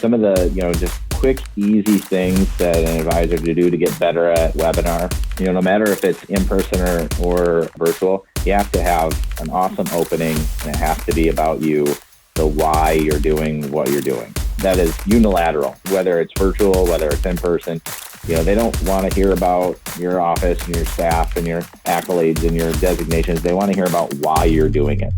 some of the, just quick, easy things that an advisor to do to get better at webinar. No matter if it's in person or virtual, you have to have an awesome opening, and it has to be about you, the why you're doing what you're doing. That is unilateral, whether it's virtual, whether it's in person. They don't want to hear about your office and your staff and your accolades and your designations. They want to hear about why you're doing it.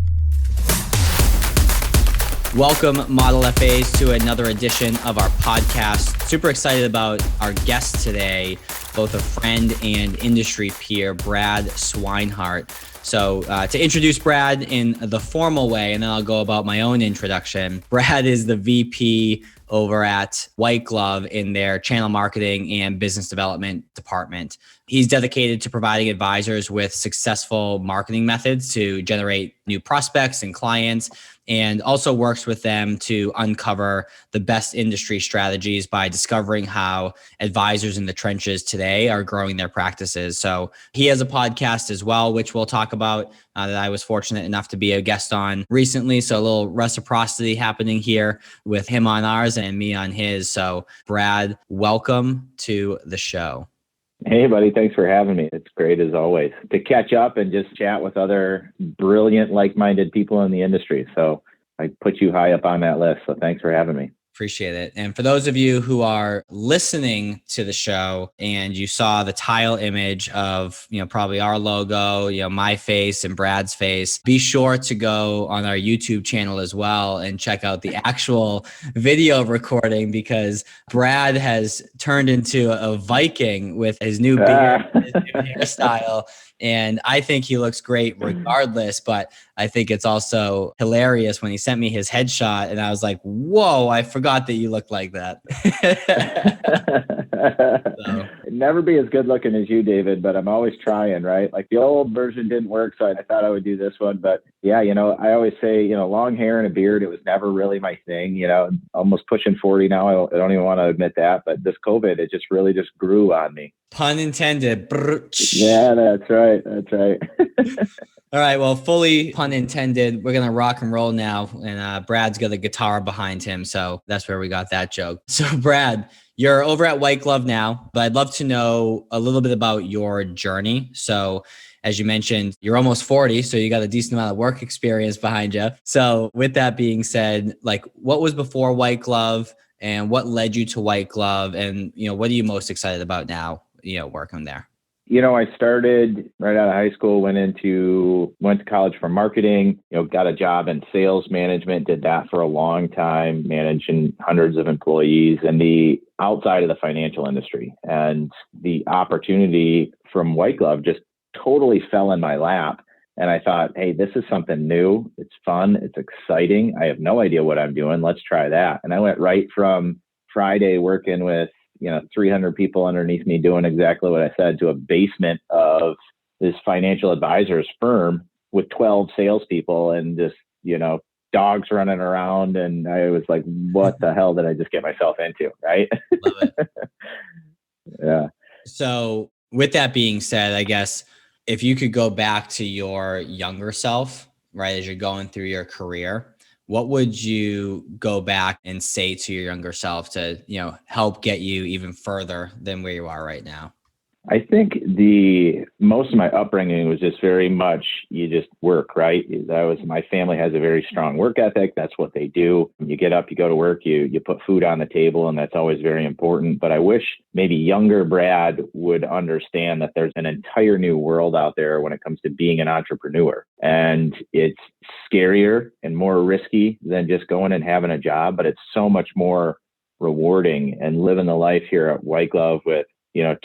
Welcome, Model FAs, to another edition of our podcast. Super excited about our guest today, both a friend and industry peer, Brad Swineheart. So to introduce Brad in the formal way, and then I'll go about my own introduction. Brad is the VP over at White Glove in their channel marketing and business development department. He's dedicated to providing advisors with successful marketing methods to generate new prospects and clients, and also works with them to uncover the best industry strategies by discovering how advisors in the trenches today are growing their practices. So he has a podcast as well, which we'll talk about, that I was fortunate enough to be a guest on recently. So a little reciprocity happening here with him on ours and me on his. So Brad, welcome to the show. Hey, buddy. Thanks for having me. It's great as always to catch up and just chat with other brilliant, like-minded people in the industry. So I put you high up on that list. So thanks for having me. Appreciate it. And for those of you who are listening to the show and you saw the tile image of, probably our logo, my face and Brad's face, be sure to go on our YouTube channel as well and check out the actual video recording, because Brad has turned into a Viking with his new beard, his new hairstyle. And I think he looks great regardless, but I think it's also hilarious when he sent me his headshot and I was like, whoa, I forgot that you looked like that. So. Never be as good looking as you, David, but I'm always trying, right? Like the old version didn't work, so I thought I would do this one. But yeah, I always say, long hair and a beard, it was never really my thing, almost pushing 40 now. I don't even want to admit that, but this COVID, it just really just grew on me. Pun intended. Yeah, that's right. That's right. All right. Well, fully pun intended. We're going to rock and roll now. And Brad's got a guitar behind him. So that's where we got that joke. So Brad, you're over at White Glove now, but I'd love to know a little bit about your journey. So as you mentioned, you're almost 40, so you got a decent amount of work experience behind you. So with that being said, what was before White Glove and what led you to White Glove? And, what are you most excited about now, working there? I started right out of high school, went to college for marketing, got a job in sales management, did that for a long time, managing hundreds of employees in the outside of the financial industry. And the opportunity from White Glove just totally fell in my lap. And I thought, hey, this is something new. It's fun. It's exciting. I have no idea what I'm doing. Let's try that. And I went right from Friday working with 300 people underneath me doing exactly what I said, to a basement of this financial advisor's firm with 12 salespeople and just, dogs running around. And I was like, what the hell did I just get myself into? Right. Love it. Yeah. So with that being said, I guess if you could go back to your younger self, right, as you're going through your career, what would you go back and say to your younger self to, help get you even further than where you are right now? I think most of my upbringing was just very much, you just work, right? My family has a very strong work ethic. That's what they do. When you get up, you go to work, you put food on the table, and that's always very important. But I wish maybe younger Brad would understand that there's an entire new world out there when it comes to being an entrepreneur. And it's scarier and more risky than just going and having a job, but it's so much more rewarding. And living the life here at White Glove with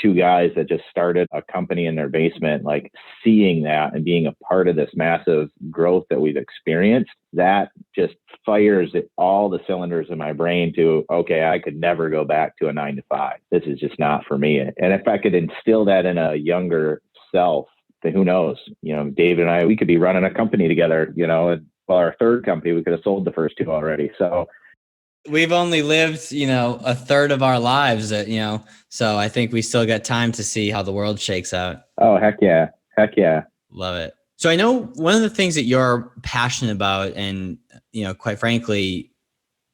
two guys that just started a company in their basement, like seeing that and being a part of this massive growth that we've experienced, that just fires all the cylinders in my brain to, okay, I could never go back to a 9-to-5. This is just not for me. And if I could instill that in a younger self, then who knows, David and I, we could be running a company together, our third company, we could have sold the first two already. So we've only lived, a third of our lives, so I think we still got time to see how the world shakes out. Oh, heck yeah. Heck yeah. Love it. So I know one of the things that you're passionate about and, quite frankly,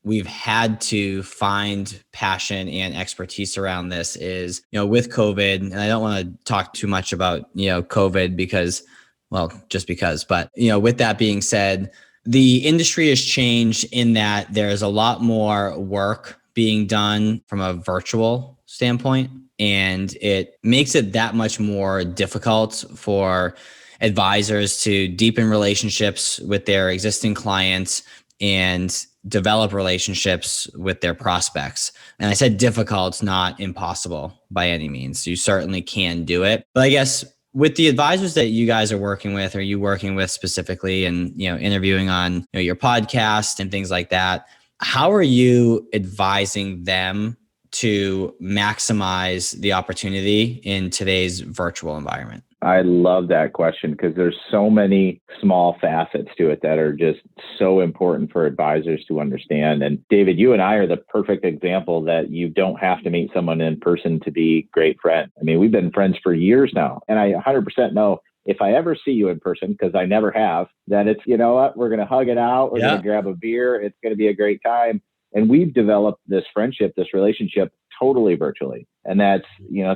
we've had to find passion and expertise around this is, with COVID, and I don't want to talk too much about, COVID because, well, just because, but, with that being said, the industry has changed in that there's a lot more work being done from a virtual standpoint, and it makes it that much more difficult for advisors to deepen relationships with their existing clients and develop relationships with their prospects. And I said difficult, not impossible by any means. You certainly can do it. But I guess with the advisors that you guys are working with, or you working with specifically, and interviewing on your podcast and things like that, how are you advising them to maximize the opportunity in today's virtual environment? I love that question because there's so many small facets to it that are just so important for advisors to understand. And David, you and I are the perfect example that you don't have to meet someone in person to be great friends. I mean, we've been friends for years now, and I 100% know if I ever see you in person, because I never have, that it's, you know what, we're going to hug it out. We're going to grab a beer. It's going to be a great time. And we've developed this friendship, this relationship totally virtually. And that's,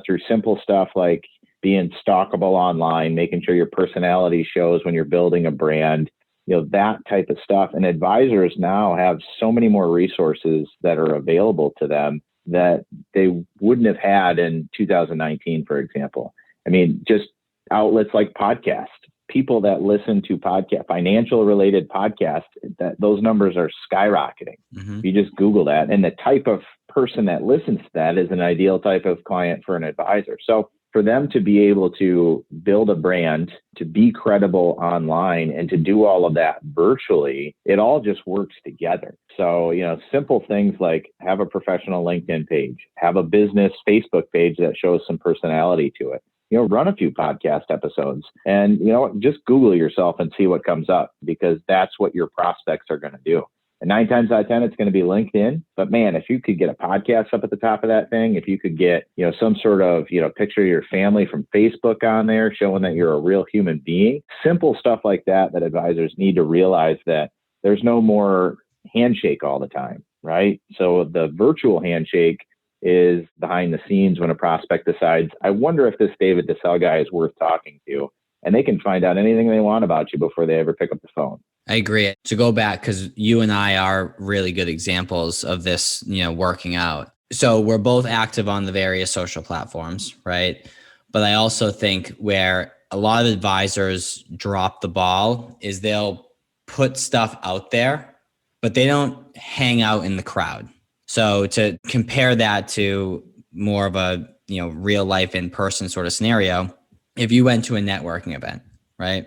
through simple stuff like being stalkable online, making sure your personality shows when you're building a brand, that type of stuff. And advisors now have so many more resources that are available to them that they wouldn't have had in 2019, for example. I mean, just outlets like podcasts, people that listen to financial related podcasts, that those numbers are skyrocketing. Mm-hmm. You just Google that. And the type of person that listens to that is an ideal type of client for an advisor. So for them to be able to build a brand, to be credible online, and to do all of that virtually, it all just works together. So, simple things like have a professional LinkedIn page, have a business Facebook page that shows some personality to it. Run a few podcast episodes and, just Google yourself and see what comes up, because that's what your prospects are going to do. And 9 times out of 10, it's going to be LinkedIn. But man, if you could get a podcast up at the top of that thing, if you could get, some sort of, picture of your family from Facebook on there, showing that you're a real human being, simple stuff like that advisors need to realize that there's no more handshake all the time, right? So the virtual handshake is behind the scenes when a prospect decides, I wonder if this David DeSalle guy is worth talking to. And they can find out anything they want about you before they ever pick up the phone. I agree. To go back, because you and I are really good examples of this, working out. So we're both active on the various social platforms, right? But I also think where a lot of advisors drop the ball is they'll put stuff out there, but they don't hang out in the crowd. So to compare that to more of a, real life in-person sort of scenario, if you went to a networking event, right?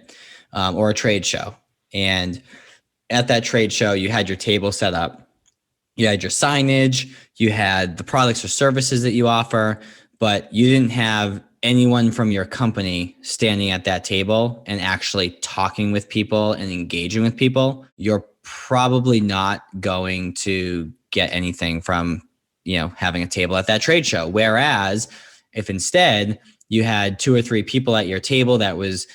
Or a trade show, and at that trade show, you had your table set up, you had your signage, you had the products or services that you offer, but you didn't have anyone from your company standing at that table and actually talking with people and engaging with people, you're probably not going to get anything from, having a table at that trade show. Whereas if instead you had 2 or 3 people at your table that was,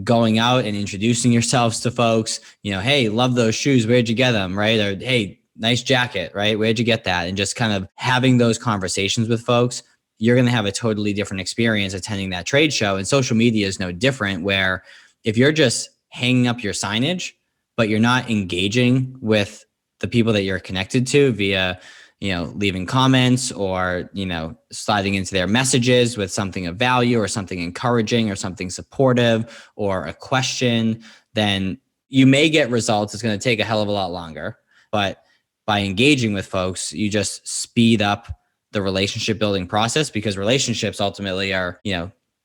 going out and introducing yourselves to folks, hey, love those shoes. Where'd you get them? Right. Or, hey, nice jacket. Right. Where'd you get that? And just kind of having those conversations with folks, you're going to have a totally different experience attending that trade show. And social media is no different, where if you're just hanging up your signage, but you're not engaging with the people that you're connected to via, leaving comments or, sliding into their messages with something of value or something encouraging or something supportive or a question, then you may get results. It's going to take a hell of a lot longer. But by engaging with folks, you just speed up the relationship building process, because relationships ultimately are,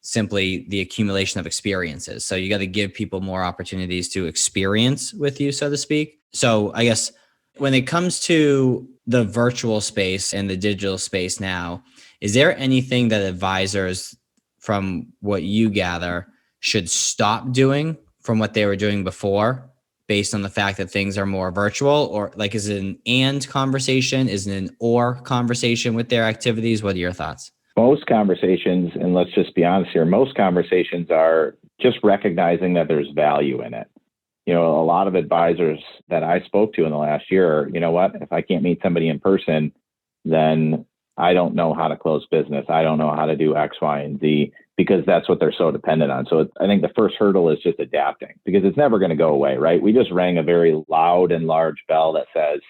simply the accumulation of experiences. So you got to give people more opportunities to experience with you, so to speak. So I guess when it comes to the virtual space and the digital space now, is there anything that advisors, from what you gather, should stop doing from what they were doing before, based on the fact that things are more virtual? Or like, is it an and conversation? Is it an or conversation with their activities? What are your thoughts? Most conversations, and let's just be honest here, most conversations are just recognizing that there's value in it. a lot of advisors that I spoke to in the last year, you know what, if I can't meet somebody in person, then I don't know how to close business. I don't know how to do X, Y, and Z, because that's what they're so dependent on. So I think the first hurdle is just adapting, because it's never going to go away, right? We just rang a very loud and large bell that says,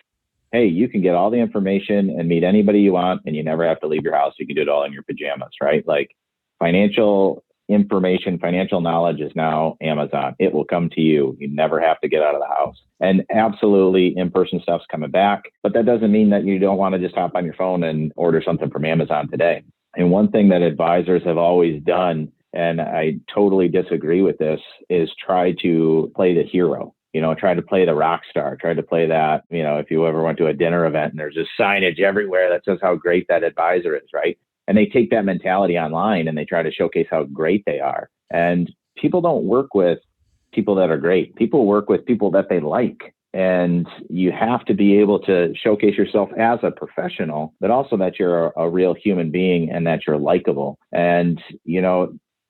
hey, you can get all the information and meet anybody you want, and you never have to leave your house. You can do it all in your pajamas, right? Like, financial information, financial knowledge is now Amazon. It will come to you. You never have to get out of the house. And absolutely, in-person stuff's coming back, but that doesn't mean that you don't want to just hop on your phone and order something from Amazon today. And one thing that advisors have always done, and I totally disagree with this, is try to play the hero. Try to play the rock star, try to play that, if you ever went to a dinner event and there's just signage everywhere that says how great that advisor is, right? And they take that mentality online and they try to showcase how great they are. And people don't work with people that are great. People work with people that they like. And you have to be able to showcase yourself as a professional, but also that you're a real human being and that you're likable. And,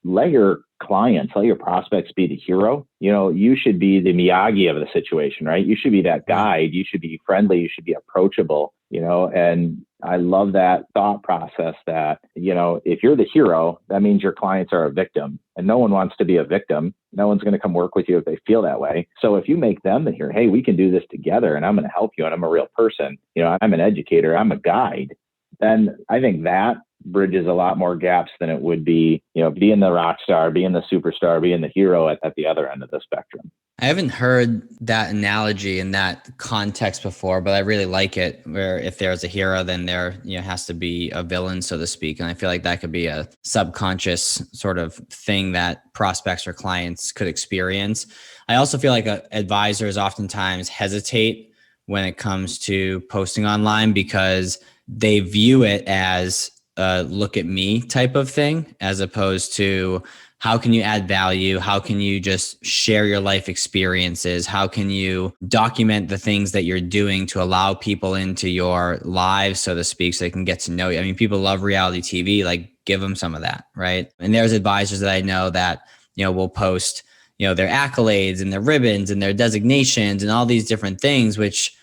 let your clients, let your prospects be the hero. You should be the Miyagi of the situation, right? You should be that guide. You should be friendly. You should be approachable, and I love that thought process that, if you're the hero, that means your clients are a victim, and no one wants to be a victim. No one's going to come work with you if they feel that way. So if you make them the hero, hey, we can do this together and I'm going to help you and I'm a real person, I'm an educator, I'm a guide, then I think that bridges a lot more gaps than it would be, being the rock star, being the superstar, being the hero at the other end of the spectrum. I haven't heard that analogy in that context before, but I really like it, where if there's a hero, then there has to be a villain, so to speak. And I feel like that could be a subconscious sort of thing that prospects or clients could experience. I also feel like advisors oftentimes hesitate when it comes to posting online, because they view it as a look at me type of thing, as opposed to how can you add value? How can you just share your life experiences? How can you document the things that you're doing to allow people into your lives, so to speak, so they can get to know you? I mean, people love reality TV, like give them some of that, right? And there's advisors that I know that, will post, their accolades and their ribbons and their designations and all these different things, which,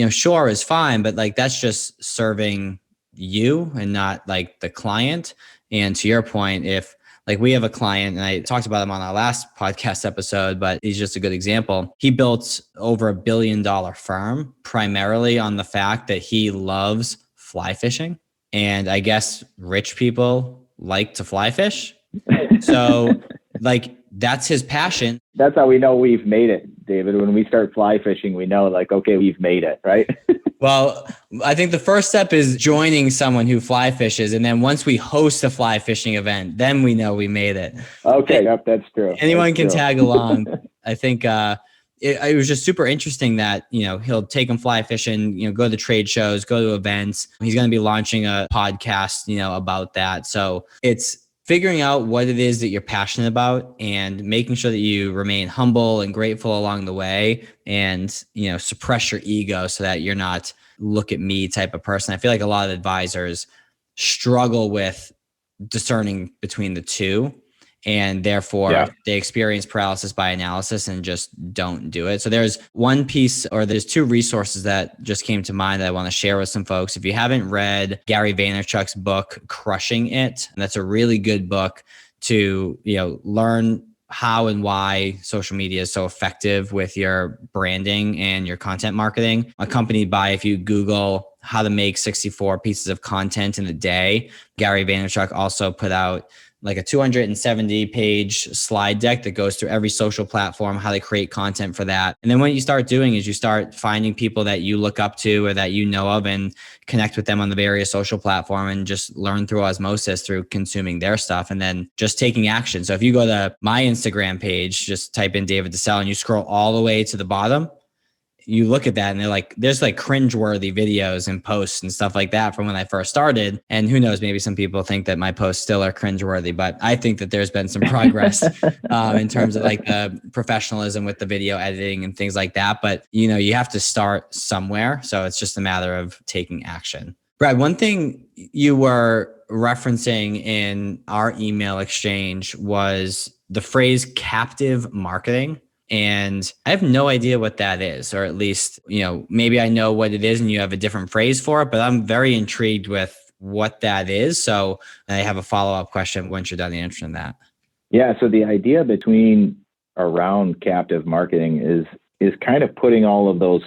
sure is fine, but like that's just serving you and not like the client. And to your point, if like we have a client, and I talked about him on our last podcast episode, but he's just a good example. He built over $1 billion firm primarily on the fact that he loves fly fishing. And I guess rich people like to fly fish. So like that's his passion. That's how we know we've made it, David. When we start fly fishing, we know like, okay, we've made it, right? Well, I think the first step is joining someone who fly fishes. And then once we host a fly fishing event, then we know we made it. Okay, yep, that's true. Anyone can tag along. I think it was just super interesting that, he'll take them fly fishing, go to trade shows, go to events. He's going to be launching a podcast, about that. So it's figuring out what it is that you're passionate about and making sure that you remain humble and grateful along the way, and, suppress your ego so that you're not look at me type of person. I feel like a lot of advisors struggle with discerning between the two, and therefore they experience paralysis by analysis and just don't do it. So there's one piece, or there's two resources that just came to mind that I want to share with some folks. If you haven't read Gary Vaynerchuk's book, Crushing It, that's a really good book to, learn how and why social media is so effective with your branding and your content marketing, accompanied by, if you Google how to make 64 pieces of content in a day, Gary Vaynerchuk also put out like a 270-page slide deck that goes through every social platform, how they create content for that. And then what you start doing is you start finding people that you look up to or that you know of and connect with them on the various social platform and just learn through osmosis through consuming their stuff and then just taking action. So if you go to my Instagram page, just type in David DeSalle and you scroll all the way to the bottom, you look at that and they're like, there's like cringeworthy videos and posts and stuff like that from when I first started. And who knows, maybe some people think that my posts still are cringeworthy, but I think that there's been some progress in terms of like the professionalism with the video editing and things like that. But, you have to start somewhere. So it's just a matter of taking action. Brad, one thing you were referencing in our email exchange was the phrase captive marketing. And I have no idea what that is, or at least, maybe I know what it is and you have a different phrase for it, but I'm very intrigued with what that is. So I have a follow-up question once you're done answering that. Yeah. So the idea around captive marketing is kind of putting all of those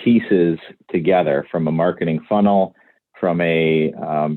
pieces together from a marketing funnel, from a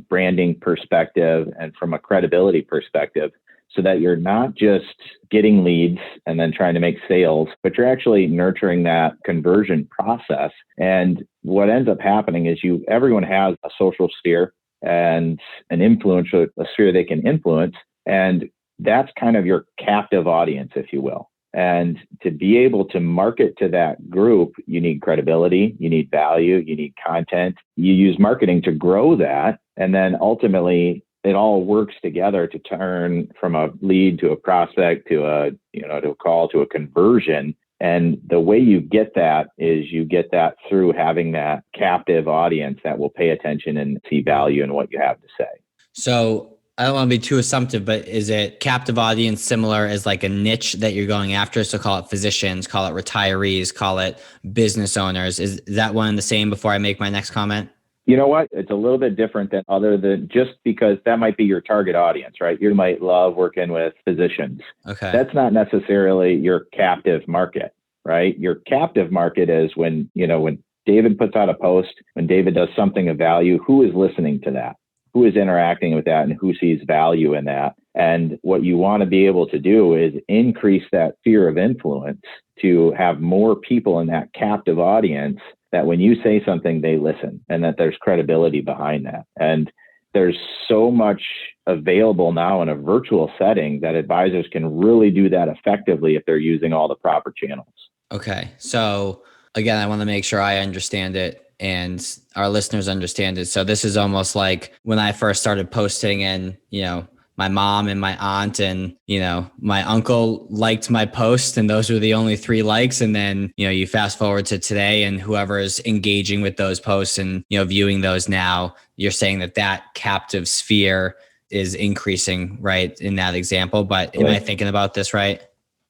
branding perspective, and from a credibility perspective, so that you're not just getting leads and then trying to make sales, but you're actually nurturing that conversion process. And what ends up happening is everyone has a social sphere and an influence, a sphere they can influence. And that's kind of your captive audience, if you will. And to be able to market to that group, you need credibility, you need value, you need content. You use marketing to grow that. And then ultimately, it all works together to turn from a lead to a prospect to a call to a conversion. And the way you get that is you get that through having that captive audience that will pay attention and see value in what you have to say. So I don't want to be too assumptive, but is it captive audience similar as like a niche that you're going after? So call it physicians, call it retirees, call it business owners. Is that one the same before I make my next comment? You know what? It's a little bit different than other than just because that might be your target audience, right? You might love working with physicians. Okay. That's not necessarily your captive market, right? Your captive market is when David puts out a post, when David does something of value, who is listening to that? Who is interacting with that and who sees value in that? And what you want to be able to do is increase that sphere of influence to have more people in that captive audience that when you say something, they listen, and that there's credibility behind that. And there's so much available now in a virtual setting that advisors can really do that effectively if they're using all the proper channels. Okay. So again, I want to make sure I understand it and our listeners understand it. So this is almost like when I first started posting and, my mom and my aunt and, my uncle liked my post and those were the only 3 likes. And then, you fast forward to today and whoever is engaging with those posts and, viewing those now, you're saying that captive sphere is increasing, right? In that example, but am I thinking about this right?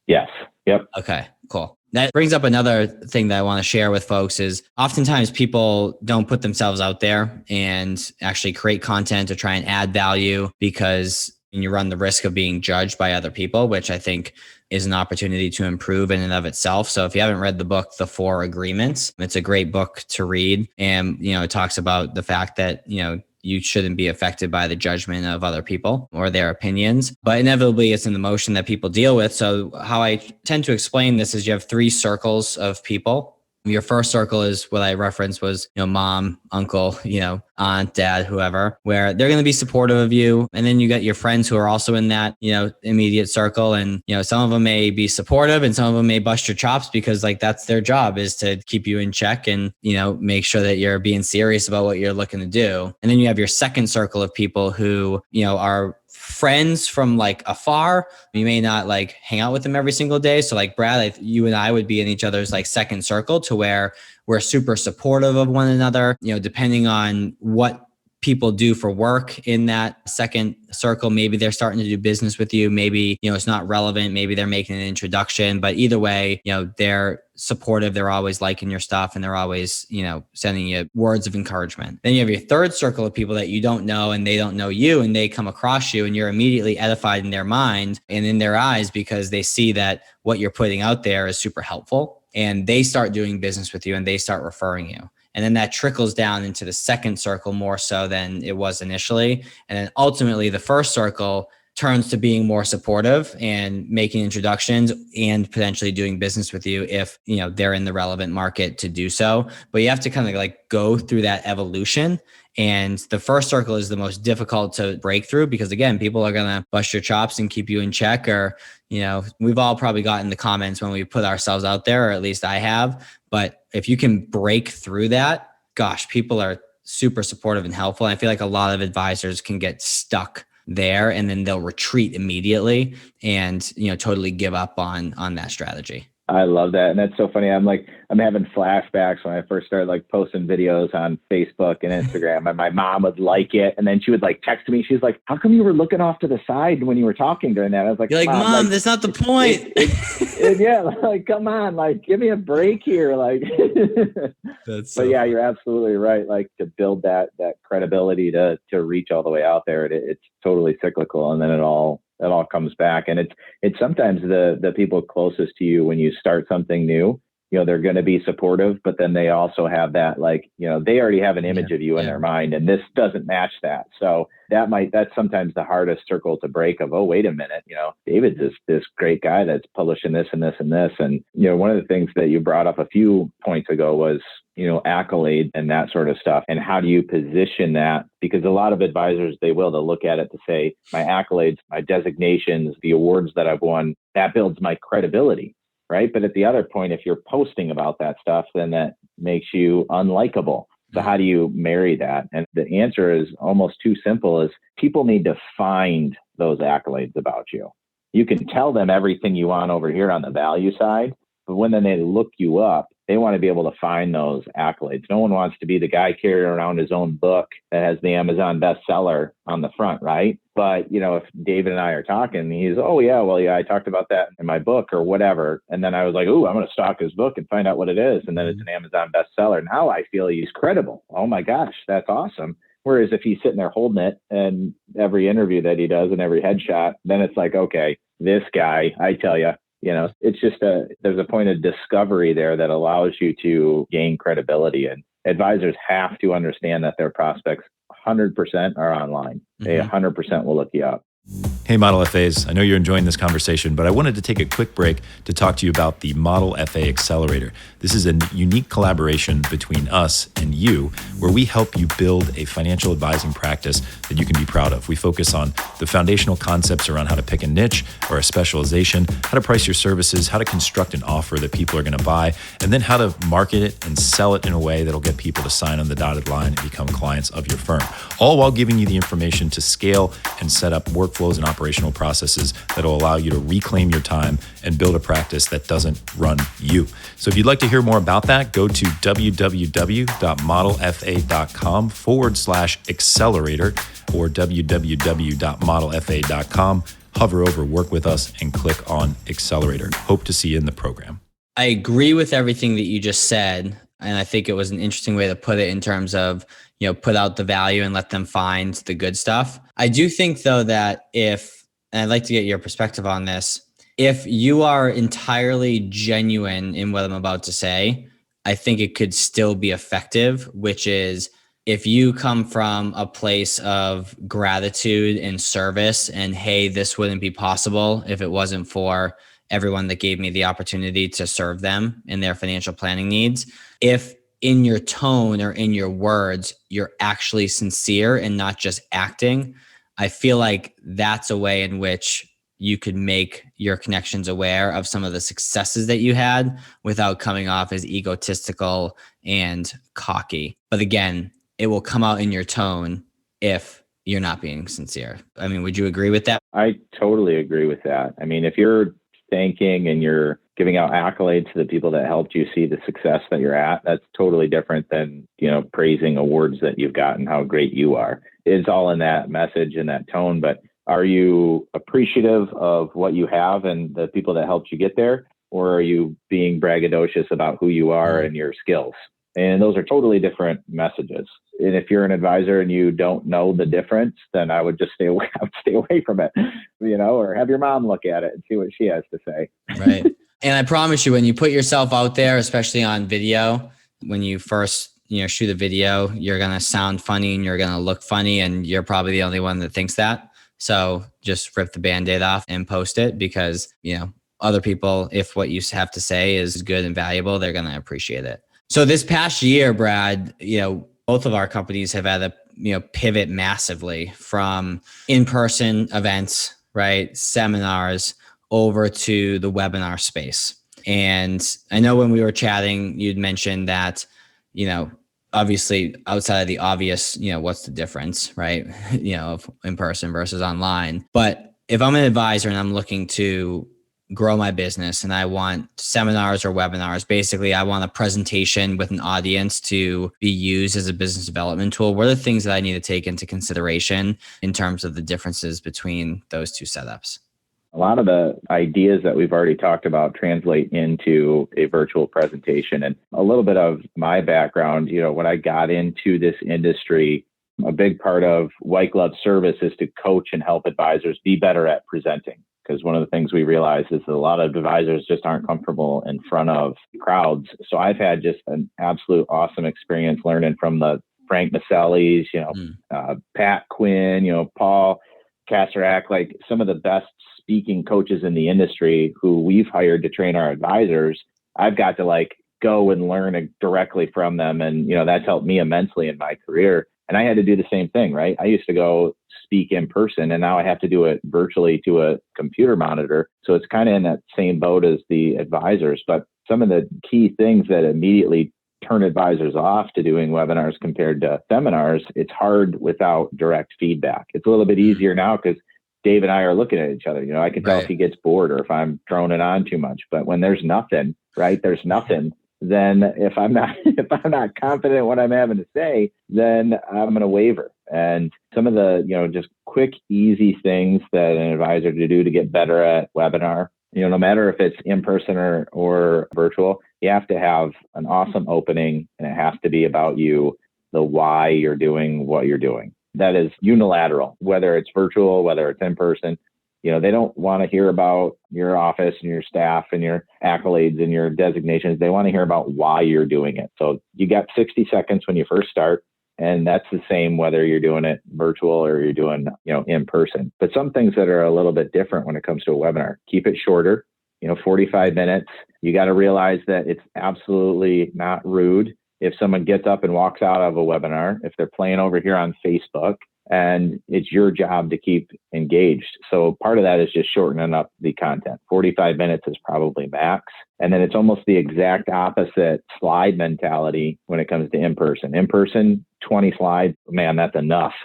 Yes. Yep. Okay, cool. That brings up another thing that I want to share with folks is oftentimes people don't put themselves out there and actually create content to try and add value because you run the risk of being judged by other people, which I think is an opportunity to improve in and of itself. So if you haven't read the book, The 4 Agreements, it's a great book to read. And, it talks about the fact that, you shouldn't be affected by the judgment of other people or their opinions, but inevitably it's an emotion that people deal with. So how I tend to explain this is you have 3 circles of people. Your first circle is what I referenced was, mom, uncle, aunt, dad, whoever, where they're going to be supportive of you. And then you got your friends who are also in that, immediate circle. And, some of them may be supportive and some of them may bust your chops because like that's their job is to keep you in check and, make sure that you're being serious about what you're looking to do. And then you have your second circle of people who, are friends from like afar. You may not like hang out with them every single day. So like Brad, you and I would be in each other's like second circle to where we're super supportive of one another, depending on what people do for work in that second circle. Maybe they're starting to do business with you. Maybe, it's not relevant. Maybe they're making an introduction, but either way, they're supportive. They're always liking your stuff and they're always, sending you words of encouragement. Then you have your third circle of people that you don't know and they don't know you and they come across you and you're immediately edified in their mind and in their eyes because they see that what you're putting out there is super helpful and they start doing business with you and they start referring you. And then that trickles down into the second circle more so than it was initially. And then ultimately the first circle turns to being more supportive and making introductions and potentially doing business with you if, they're in the relevant market to do so. But you have to kind of like go through that evolution. And the first circle is the most difficult to break through because again, people are going to bust your chops and keep you in check or, we've all probably gotten the comments when we put ourselves out there, or at least I have. But if you can break through that, gosh, people are super supportive and helpful. And I feel like a lot of advisors can get stuck there and then they'll retreat immediately and, totally give up on that strategy. I love that. And that's so funny. I'm having flashbacks when I first started like posting videos on Facebook and Instagram, and my mom would like it. And then she would like text me. She's like, how come you were looking off to the side when you were talking during that? I was like, you're like, Mom, like, that's not the point. Yeah. Like, come on, like, give me a break here. Like, that's so but yeah, funny. you're absolutely right. Like to build that credibility to reach all the way out there, it's totally cyclical. And then it all comes back. And it's sometimes the people closest to you when you start something new, they're going to be supportive, but then they also have that, like, they already have an image of you in their mind, and this doesn't match that. So that's sometimes the hardest circle to break of, oh, wait a minute, David's this great guy that's publishing this and this and this. And, one of the things that you brought up a few points ago was, accolade and that sort of stuff. And how do you position that? Because a lot of advisors, they'll look at it to say, my accolades, my designations, the awards that I've won, that builds my credibility. Right. But at the other point, if you're posting about that stuff, then that makes you unlikable. So how do you marry that? And the answer is almost too simple, is people need to find those accolades about you. You can tell them everything you want over here on the value side, but when then they look you up, they want to be able to find those accolades. No one wants to be the guy carrying around his own book that has the Amazon bestseller on the front, right? But, if David and I are talking, he's, oh, yeah, well, yeah, I talked about that in my book or whatever. And then I was like, oh, I'm going to stalk his book and find out what it is. And then it's an Amazon bestseller. Now I feel he's credible. Oh, my gosh, that's awesome. Whereas if he's sitting there holding it and every interview that he does and every headshot, then it's like, okay, this guy, I tell you, it's just there's a point of discovery there that allows you to gain credibility. And advisors have to understand that their prospects 100% are online. They 100% will look you up. Hey, Model FAs, I know you're enjoying this conversation, but I wanted to take a quick break to talk to you about the ModelFA Accelerator. This is a unique collaboration between us and you, where we help you build a financial advising practice that you can be proud of. We focus on the foundational concepts around how to pick a niche or a specialization, how to price your services, how to construct an offer that people are going to buy, and then how to market it and sell it in a way that'll get people to sign on the dotted line and become clients of your firm, all while giving you the information to scale and set up workflows and operational processes that will allow you to reclaim your time and build a practice that doesn't run you. So if you'd like to hear more about that, go to www.modelfa.com/accelerator or www.modelfa.com. Hover over Work With Us and click on Accelerator. Hope to see you in the program. I agree with everything that you just said. And I think it was an interesting way to put it in terms of, put out the value and let them find the good stuff. I do think, though, that and I'd like to get your perspective on this, if you are entirely genuine in what I'm about to say, I think it could still be effective, which is if you come from a place of gratitude and service and, hey, this wouldn't be possible if it wasn't for everyone that gave me the opportunity to serve them in their financial planning needs. If in your tone or in your words, you're actually sincere and not just acting, I feel like that's a way in which you could make your connections aware of some of the successes that you had without coming off as egotistical and cocky. But again, it will come out in your tone if you're not being sincere. I mean, would you agree with that? I totally agree with that. I mean, if you're thanking and you're giving out accolades to the people that helped you see the success that you're at, that's totally different than, praising awards that you've gotten, how great you are. It's all in that message and that tone. But are you appreciative of what you have and the people that helped you get there? Or are you being braggadocious about who you are and your skills? And those are totally different messages. And if you're an advisor and you don't know the difference, then I would just stay away from it, or have your mom look at it and see what she has to say. Right. And I promise you, when you put yourself out there, especially on video, when you first, shoot a video, you're going to sound funny and you're going to look funny. And you're probably the only one that thinks that. So just rip the Band-Aid off and post it because, other people, if what you have to say is good and valuable, they're going to appreciate it. So this past year, Brad, both of our companies have had to, pivot massively from in-person events, right? Seminars over to the webinar space. And I know when we were chatting, you'd mentioned that, obviously outside of the obvious, what's the difference, right? Of in person versus online. But if I'm an advisor and I'm looking to grow my business and I want seminars or webinars. Basically, I want a presentation with an audience to be used as a business development tool. What are the things that I need to take into consideration in terms of the differences between those two setups? A lot of the ideas that we've already talked about translate into a virtual presentation. And a little bit of my background, when I got into this industry, a big part of white glove service is to coach and help advisors be better at presenting. Because one of the things we realize is that a lot of advisors just aren't comfortable in front of crowds. So I've had just an absolute awesome experience learning from the Frank Maselli's, Pat Quinn, Paul Kasarak, like some of the best speaking coaches in the industry who we've hired to train our advisors. I've got to go and learn directly from them. And, that's helped me immensely in my career. And I had to do the same thing, right? I used to go speak in person and now I have to do it virtually to a computer monitor. So it's kind of in that same boat as the advisors. But some of the key things that immediately turn advisors off to doing webinars compared to seminars, it's hard without direct feedback. It's a little bit easier now because Dave and I are looking at each other. I can tell if he gets bored or if I'm throwing it on too much. But when there's nothing, right? There's nothing. Then if I'm not confident in what I'm having to say, then I'm going to waver. And some of the, just quick, easy things that an advisor to do to get better at webinar, no matter if it's in person or virtual, you have to have an awesome opening and it has to be about you, the why you're doing what you're doing. That is unilateral, whether it's virtual, whether it's in person. They don't want to hear about your office and your staff and your accolades and your designations. They want to hear about why you're doing it. So you got 60 seconds when you first start. And that's the same whether you're doing it virtual or you're doing, in person. But some things that are a little bit different when it comes to a webinar, keep it shorter, 45 minutes. You got to realize that it's absolutely not rude if someone gets up and walks out of a webinar, if they're playing over here on Facebook, and it's your job to keep engaged. So part of that is just shortening up the content. 45 minutes is probably max. And then it's almost the exact opposite slide mentality when it comes to in-person. In-person, 20 slides, man, that's enough,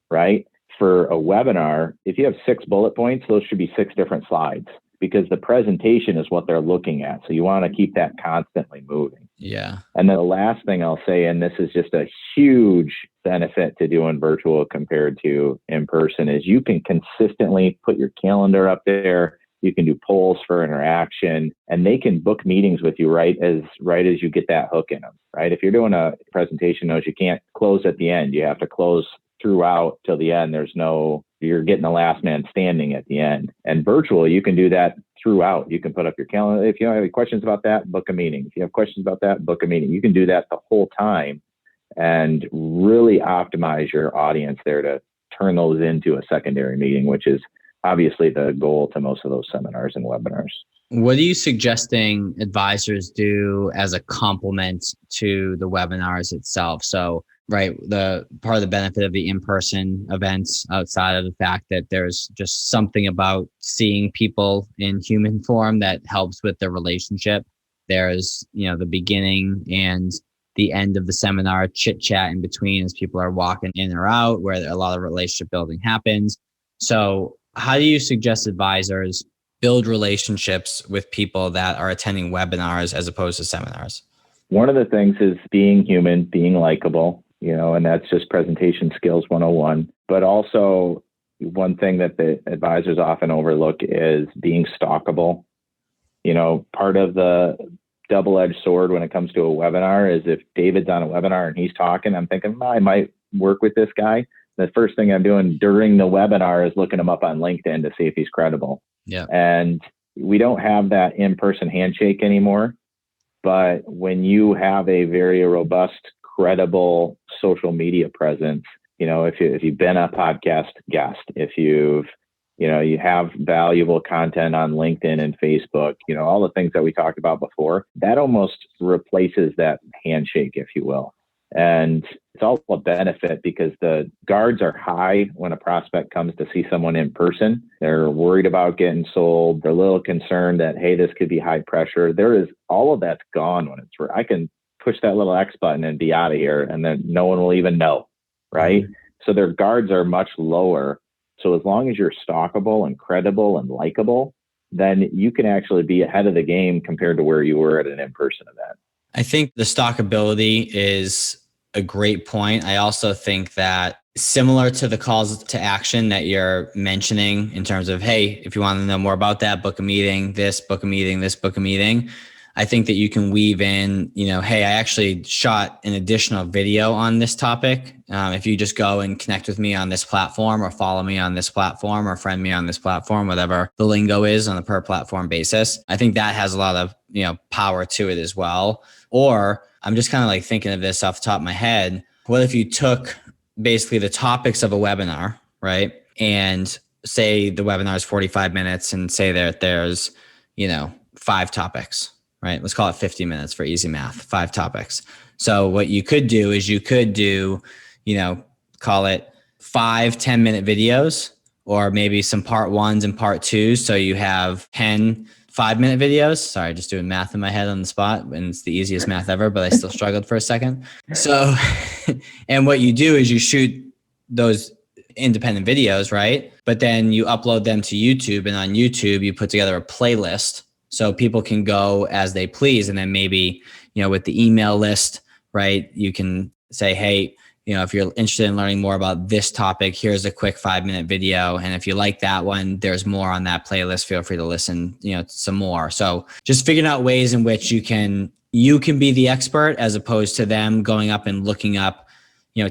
right? For a webinar, if you have 6 bullet points, those should be 6 different slides because the presentation is what they're looking at. So you want to keep that constantly moving. Yeah. And then the last thing I'll say, and this is just a huge benefit to doing virtual compared to in person, is you can consistently put your calendar up there. You can do polls for interaction and they can book meetings with you right as you get that hook in them, right? If you're doing a presentation notes, you can't close at the end. You have to close throughout till the end. You're getting the last man standing at the end. And virtual, you can do that throughout. You can put up your calendar. If you don't have any questions about that, book a meeting. If you have questions about that, book a meeting. You can do that the whole time and really optimize your audience there to turn those into a secondary meeting, which is obviously the goal to most of those seminars and webinars. What are you suggesting advisors do as a complement to the webinars itself? So, right, the part of the benefit of the in-person events, outside of the fact that there's just something about seeing people in human form that helps with the relationship. There's, the beginning and the end of the seminar, chit chat in between as people are walking in or out, where a lot of relationship building happens. So how do you suggest advisors build relationships with people that are attending webinars as opposed to seminars? One of the things is being human, being likable, and that's just presentation skills 101. But also one thing that the advisors often overlook is being stalkable. Part of the double-edged sword when it comes to a webinar is if David's on a webinar and he's talking, I'm thinking, I might work with this guy. The first thing I'm doing during the webinar is looking him up on LinkedIn to see if he's credible. Yeah. And we don't have that in-person handshake anymore. But when you have a very robust, credible social media presence, if you've been a podcast guest, if you have valuable content on LinkedIn and Facebook, all the things that we talked about before, that almost replaces that handshake, if you will. And it's all a benefit because the guards are high when a prospect comes to see someone in person. They're worried about getting sold. They're a little concerned that, hey, this could be high pressure. All of that's gone when I can push that little X button and be out of here and then no one will even know, right? Mm-hmm. So their guards are much lower. So as long as you're stalkable and credible and likable, then you can actually be ahead of the game compared to where you were at an in-person event. I think the stockability is a great point. I also think that similar to the calls to action that you're mentioning in terms of, hey, if you want to know more about that, book a meeting, this, book a meeting, this, book a meeting. I think that you can weave in, hey, I actually shot an additional video on this topic. If you just go and connect with me on this platform or follow me on this platform or friend me on this platform, whatever the lingo is on a per platform basis, I think that has a lot of, power to it as well. Or I'm just kind of like thinking of this off the top of my head. What if you took basically the topics of a webinar, right? And say the webinar is 45 minutes and say that there's, 5 topics. Right? Let's call it 50 minutes for easy math, 5 topics. So what you could do is call it 5 10-minute videos, or maybe some part 1s and part 2s. So you have 10 5-minute videos. Sorry, just doing math in my head on the spot. And it's the easiest math ever, but I still struggled for a second. So, and what you do is you shoot those independent videos, right? But then you upload them to YouTube, and on YouTube, you put together a playlist so people can go as they please. And then maybe, with the email list, right, you can say, hey, if you're interested in learning more about this topic, here's a quick 5-minute video. And if you like that one, there's more on that playlist. Feel free to listen, some more. So just figuring out ways in which you can be the expert as opposed to them going up and looking up,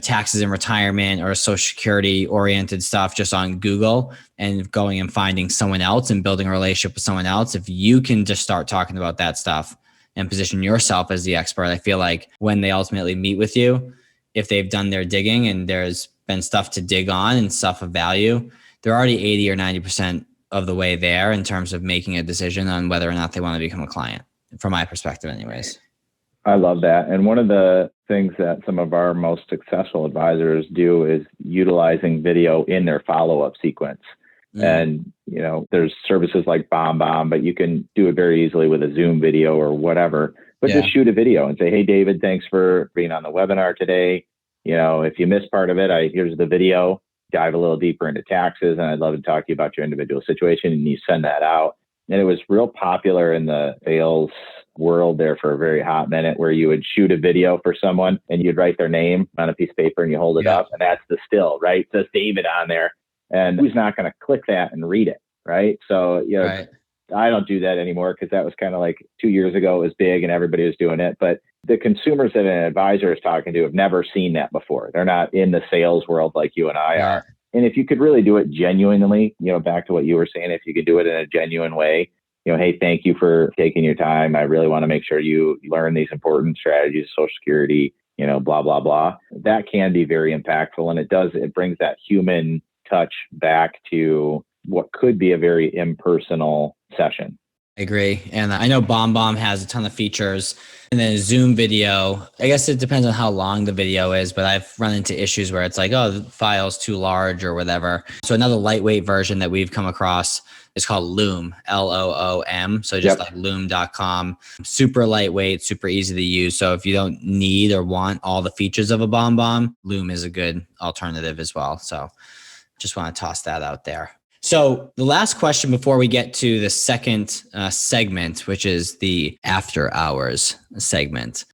taxes and retirement or social security oriented stuff just on Google and going and finding someone else and building a relationship with someone else. If you can just start talking about that stuff and position yourself as the expert, I feel like when they ultimately meet with you, if they've done their digging and there's been stuff to dig on and stuff of value, they're already 80 or 90% of the way there in terms of making a decision on whether or not they want to become a client, from my perspective anyways. I love that. And one of the things that some of our most successful advisors do is utilizing video in their follow-up sequence. And, there's services like BombBomb, but you can do it very easily with a Zoom video or whatever, but just shoot a video and say, hey, David, thanks for being on the webinar today. If you missed part of it, here's the video, dive a little deeper into taxes, and I'd love to talk to you about your individual situation. And you send that out. And it was real popular in the sales world there for a very hot minute, where you would shoot a video for someone and you'd write their name on a piece of paper and you hold it up, and that's the still, right? It says David on there, and who's not going to click that and read it, right? So, right. I don't do that anymore because that was kind of like 2 years ago. It was big and everybody was doing it. But the consumers that an advisor is talking to have never seen that before. They're not in the sales world like you and I are. And if you could really do it genuinely, back to what you were saying, if you could do it in a genuine way, hey, thank you for taking your time. I really want to make sure you learn these important strategies, Social Security, blah, blah, blah. That can be very impactful. And it brings that human touch back to what could be a very impersonal session. I agree. And I know BombBomb has a ton of features. And then a Zoom video, I guess it depends on how long the video is, but I've run into issues where it's like, oh, the file's too large or whatever. So another lightweight version that we've come across is called Loom, Loom. So just like loom.com, super lightweight, super easy to use. So if you don't need or want all the features of a BombBomb, Loom is a good alternative as well. So just want to toss that out there. So the last question before we get to the second segment, which is the after hours segment.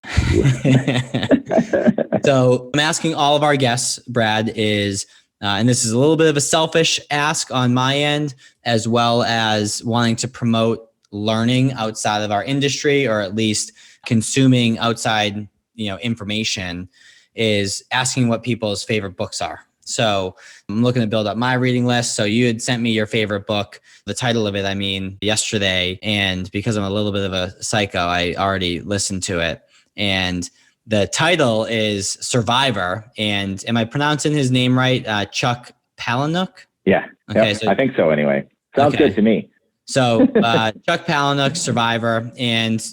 So I'm asking all of our guests, Brad, and this is a little bit of a selfish ask on my end, as well as wanting to promote learning outside of our industry, or at least consuming outside, information, is asking what people's favorite books are. So I'm looking to build up my reading list. So you had sent me your favorite book, the title of it, yesterday. And because I'm a little bit of a psycho, I already listened to it. And the title is Survivor. And am I pronouncing his name right? Chuck Palahniuk? Yeah. Okay, so I think so anyway. Sounds good to me. So Chuck Palahniuk, Survivor. And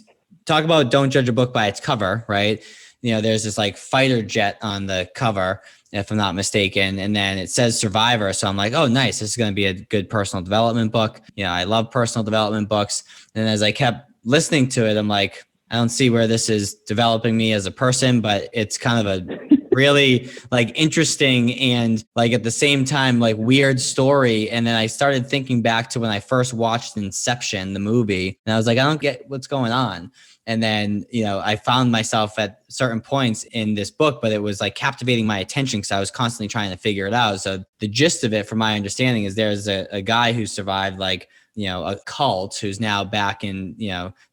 talk about don't judge a book by its cover, right? There's this like fighter jet on the cover, if I'm not mistaken. And then it says Survivor. So I'm like, oh, nice. This is going to be a good personal development book. I love personal development books. And as I kept listening to it, I'm like, I don't see where this is developing me as a person, but it's kind of a really like interesting and like at the same time, like weird story. And then I started thinking back to when I first watched Inception, the movie, and I was like, I don't get what's going on. And then, I found myself at certain points in this book, but it was like captivating my attention because I was constantly trying to figure it out. So the gist of it, from my understanding, is there's a guy who survived like, a cult who's now back in,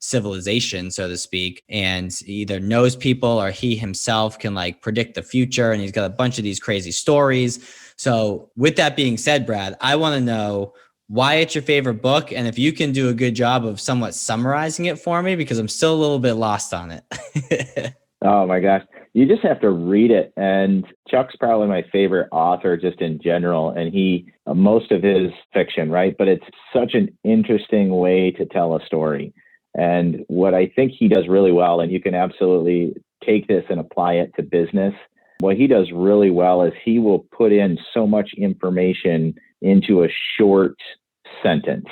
civilization, so to speak, and either knows people or he himself can like predict the future. And he's got a bunch of these crazy stories. So with that being said, Brad, I want to know why it's your favorite book, and if you can do a good job of somewhat summarizing it for me, because I'm still a little bit lost on it. Oh my gosh. You just have to read it. And Chuck's probably my favorite author just in general. And most of his fiction, right? But it's such an interesting way to tell a story. And what I think he does really well, and you can absolutely take this and apply it to business. What he does really well is he will put in so much information into a short sentence.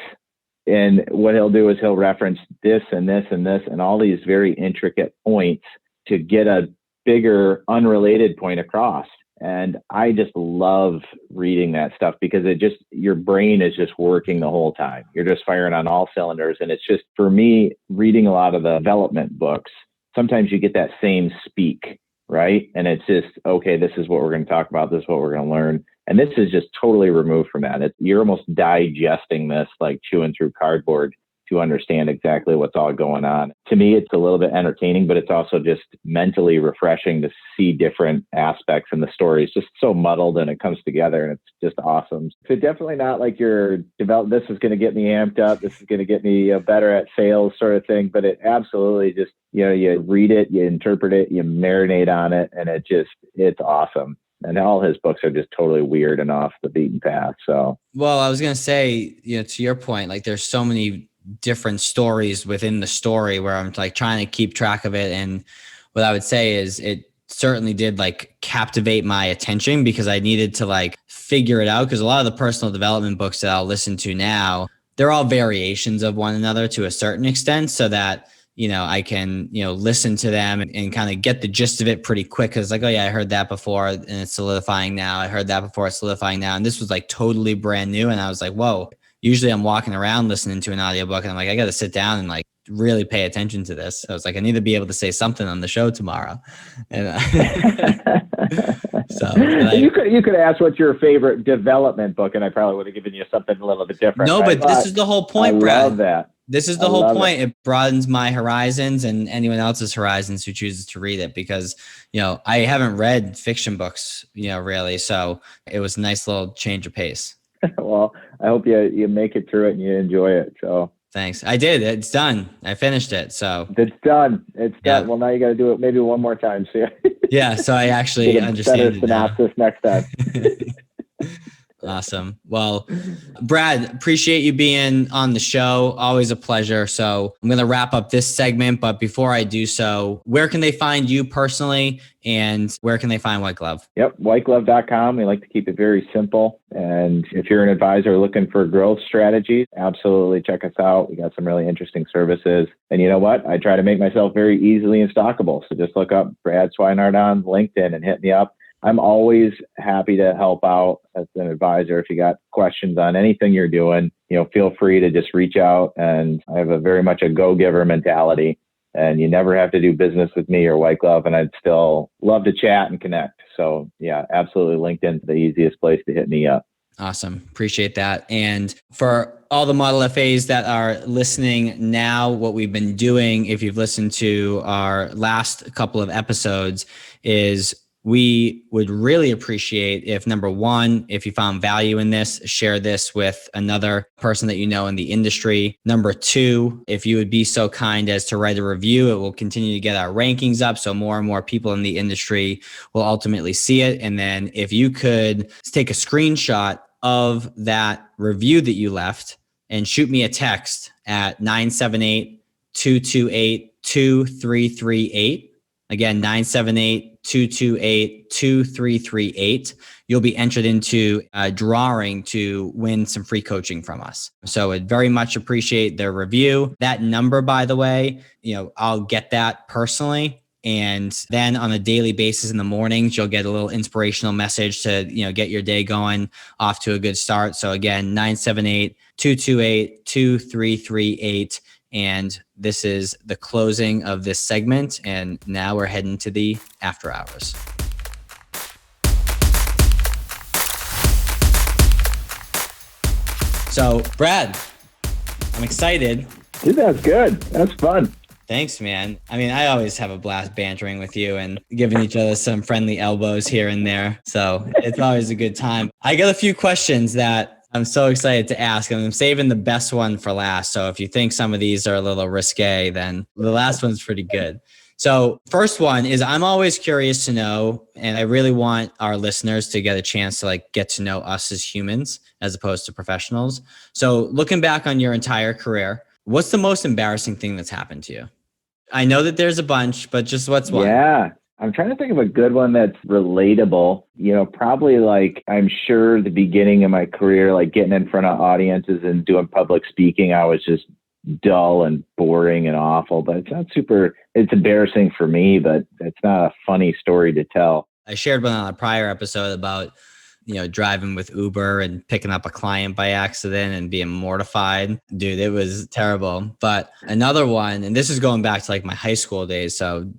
And what he'll do is he'll reference this and this and this and all these very intricate points to get a bigger unrelated point across. And I just love reading that stuff because your brain is just working the whole time. You're just firing on all cylinders. And it's just, for me, reading a lot of the development books, sometimes you get that same speak, right? And it's just, okay, this is what we're going to talk about. This is what we're going to learn. And this is just totally removed from that. You're almost digesting this, like chewing through cardboard, to understand exactly what's all going on. To me, it's a little bit entertaining, but it's also just mentally refreshing to see different aspects in the story. It's just so muddled and it comes together and it's just awesome. So definitely not like this is going to get me amped up. This is going to get me better at sales sort of thing. But it absolutely just, you read it, you interpret it, you marinate on it, and it's awesome. And all his books are just totally weird and off the beaten path. So, well, I was going to say, to your point, like there's so many different stories within the story where I'm like trying to keep track of it. And what I would say is it certainly did like captivate my attention because I needed to like figure it out. Because a lot of the personal development books that I'll listen to now, they're all variations of one another to a certain extent, so that I can, listen to them and kind of get the gist of it pretty quick. Cause like, oh yeah, I heard that before and it's solidifying now. I heard that before, it's solidifying now. And this was like totally brand new. And I was like, whoa, usually I'm walking around listening to an audiobook and I'm like, I got to sit down and like really pay attention to this. So I was like, I need to be able to say something on the show tomorrow. And you could ask what's your favorite development book, and I probably would have given you something a little bit different. No, right? but this is the whole point, Brad. I love that. This is the whole point. It broadens my horizons and anyone else's horizons who chooses to read it, because, I haven't read fiction books, really. So it was a nice little change of pace. Well, I hope you make it through it and you enjoy it. So thanks. I did. It's done. I finished it. So it's done. It's done. Well, now you got to do it maybe one more time. So yeah. So I actually understand it now. Synopsis next time. Awesome. Well, Brad, appreciate you being on the show. Always a pleasure. So I'm going to wrap up this segment, but before I do so, where can they find you personally and where can they find White Glove? Yep. whiteglove.com. We like to keep it very simple. And if you're an advisor looking for growth strategies, absolutely check us out. We got some really interesting services. And you know what? I try to make myself very easily stalkable. So just look up Brad Swineheart on LinkedIn and hit me up. I'm always happy to help out as an advisor. If you got questions on anything you're doing, feel free to just reach out. And I have very much a go-giver mentality, and you never have to do business with me or White Glove, and I'd still love to chat and connect. So yeah, absolutely. LinkedIn's the easiest place to hit me up. Awesome. Appreciate that. And for all the Model FAs that are listening now, what we've been doing, if you've listened to our last couple of episodes, is we would really appreciate if, number one, if you found value in this, share this with another person that you know in the industry. Number two, if you would be so kind as to write a review, it will continue to get our rankings up, so more and more people in the industry will ultimately see it. And then if you could take a screenshot of that review that you left and shoot me a text at 978-228-2338. Again, 978-228-2338. You'll be entered into a drawing to win some free coaching from us. So I'd very much appreciate their review. That number, by the way, I'll get that personally. And then on a daily basis in the mornings, you'll get a little inspirational message to, get your day going off to a good start. So again, 978-228-2338. And this is the closing of this segment. And now we're heading to the after hours. So Brad, I'm excited. Dude, that's good. That's fun. Thanks, man. I mean, I always have a blast bantering with you and giving each other some friendly elbows here and there. So it's always a good time. I got a few questions that I'm so excited to ask, and I'm saving the best one for last. So if you think some of these are a little risque, then the last one's pretty good. So first one is, I'm always curious to know, and I really want our listeners to get a chance to get to know us as humans as opposed to professionals. So looking back on your entire career, what's the most embarrassing thing that's happened to you? I know that there's a bunch, but just what's one? Yeah. I'm trying to think of a good one that's relatable. Probably I'm sure the beginning of my career, getting in front of audiences and doing public speaking, I was just dull and boring and awful, but it's embarrassing for me, but it's not a funny story to tell. I shared one on a prior episode about driving with Uber and picking up a client by accident and being mortified. Dude, it was terrible. But another one, and this is going back to my high school days. So,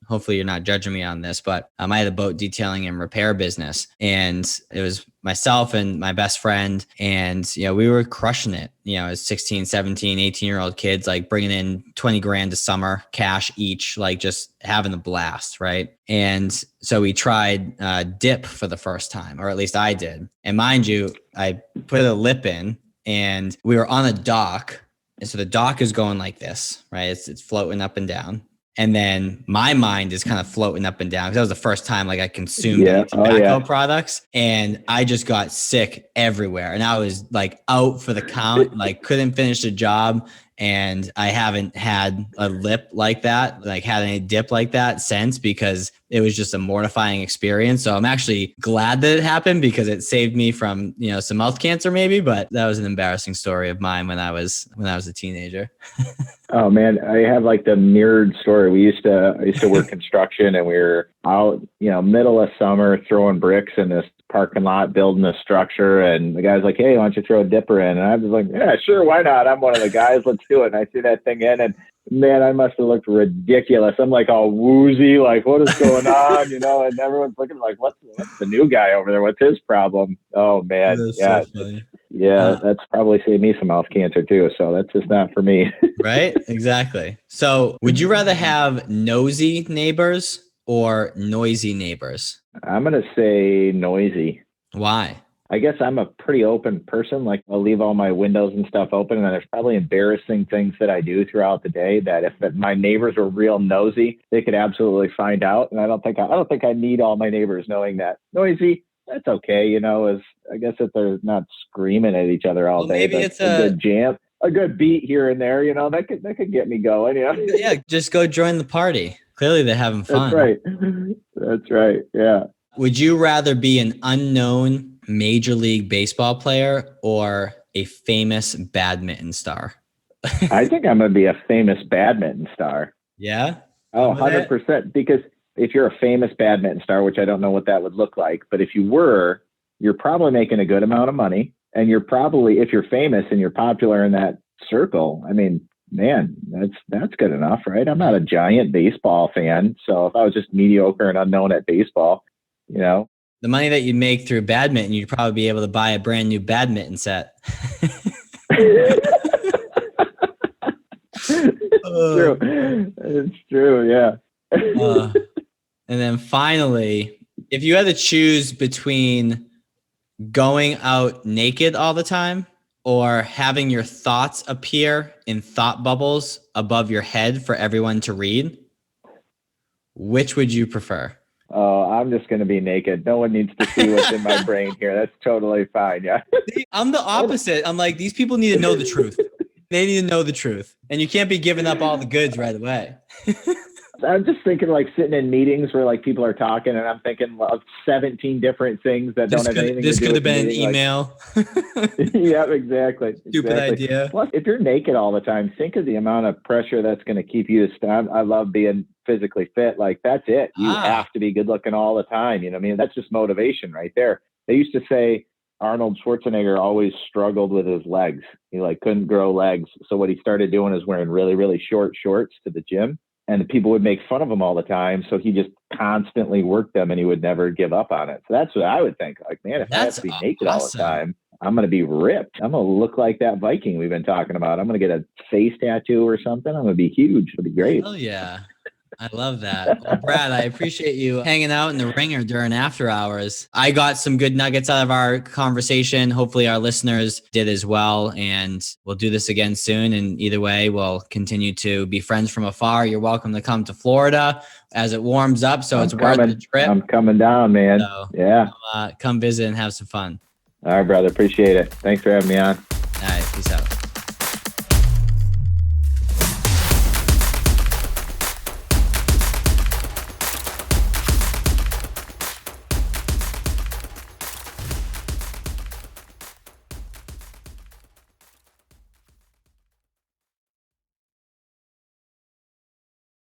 hopefully you're not judging me on this, but I had a boat detailing and repair business, and it was myself and my best friend. And, we were crushing it, as 16, 17, 18-year-old kids, bringing in 20 grand a summer cash each, just having a blast. Right. And so we tried dip for the first time, or at least I did. And mind you, I put a lip in, and we were on a dock. And so the dock is going like this, right? It's floating up and down. And then my mind is kind of floating up and down, because that was the first time I consumed any tobacco products, and I just got sick everywhere. And I was out for the count, couldn't finish the job. And I haven't had a lip like that, had any dip like that since, because it was just a mortifying experience. So I'm actually glad that it happened, because it saved me from, some mouth cancer maybe, but that was an embarrassing story of mine when I was a teenager. Oh man, I have the mirrored story. I used to work construction, and we were out, middle of summer throwing bricks in this parking lot, building a structure. And the guy's like, "Hey, why don't you throw a dipper in?" And I was like, "Yeah, sure. Why not? I'm one of the guys. Let's do it." And I threw that thing in, and man, I must have looked ridiculous. I'm all woozy, what is going on? And everyone's looking what's the new guy over there? What's his problem? Oh man. Yeah. So funny. Yeah. That's probably saved me some mouth cancer too. So that's just not for me. Right. Exactly. So would you rather have nosy neighbors or noisy neighbors? I'm going to say noisy. Why? I guess I'm a pretty open person. I'll leave all my windows and stuff open, and there's probably embarrassing things that I do throughout the day that if my neighbors were real nosy, they could absolutely find out. And I don't think I need all my neighbors knowing that. Noisy, that's okay. I guess if they're not screaming at each other all day, maybe it's a good jam, a good beat here and there, that could get me going. Yeah. Just go join the party. Clearly they're having fun. That's right. Yeah. Would you rather be an unknown Major League Baseball player or a famous badminton star? I think I'm going to be a famous badminton star. Yeah? Oh, 100%. Because if you're a famous badminton star, which I don't know what that would look like, but if you were, you're probably making a good amount of money. And you're probably, if you're famous and you're popular in that circle, I mean, man, that's good enough, right? I'm not a giant baseball fan. So if I was just mediocre and unknown at baseball, the money that you'd make through badminton, you'd probably be able to buy a brand new badminton set. True. It's true. Yeah. And then finally, if you had to choose between going out naked all the time or having your thoughts appear in thought bubbles above your head for everyone to read, which would you prefer? Oh, I'm just going to be naked. No one needs to see what's in my brain here. That's totally fine. Yeah. I'm the opposite. I'm these people need to know the truth. They need to know the truth. And you can't be giving up all the goods right away. I'm just thinking like sitting in meetings where like people are talking and I'm thinking of 17 different things that don't have anything to do with this could have been an meeting, email. Yeah, exactly. Stupid idea. Plus, if you're naked all the time, think of the amount of pressure that's going to keep you to stand. I love being physically fit. Like, that's it. You have to be good looking all the time. You know what I mean? That's just motivation right there. They used to say Arnold Schwarzenegger always struggled with his legs. He like couldn't grow legs. So what he started doing is wearing really, really short shorts to the gym. And the people would make fun of him all the time. So he just constantly worked them and he would never give up on it. So that's what I would think. Like, man, if I have to be naked all the time, I'm going to be ripped. I'm going to look like that Viking we've been talking about. I'm going to get a face tattoo or something. I'm going to be huge. It'll be great. Oh, yeah. I love that. Well, Brad, I appreciate you hanging out in the ringer during after hours. I got some good nuggets out of our conversation. Hopefully our listeners did as well. And we'll do this again soon. And either way, we'll continue to be friends from afar. You're welcome to come to Florida as it warms up. So it's worth the trip. I'm coming down, man. So, yeah. Come visit and have some fun. All right, brother. Appreciate it. Thanks for having me on. All right. Peace out.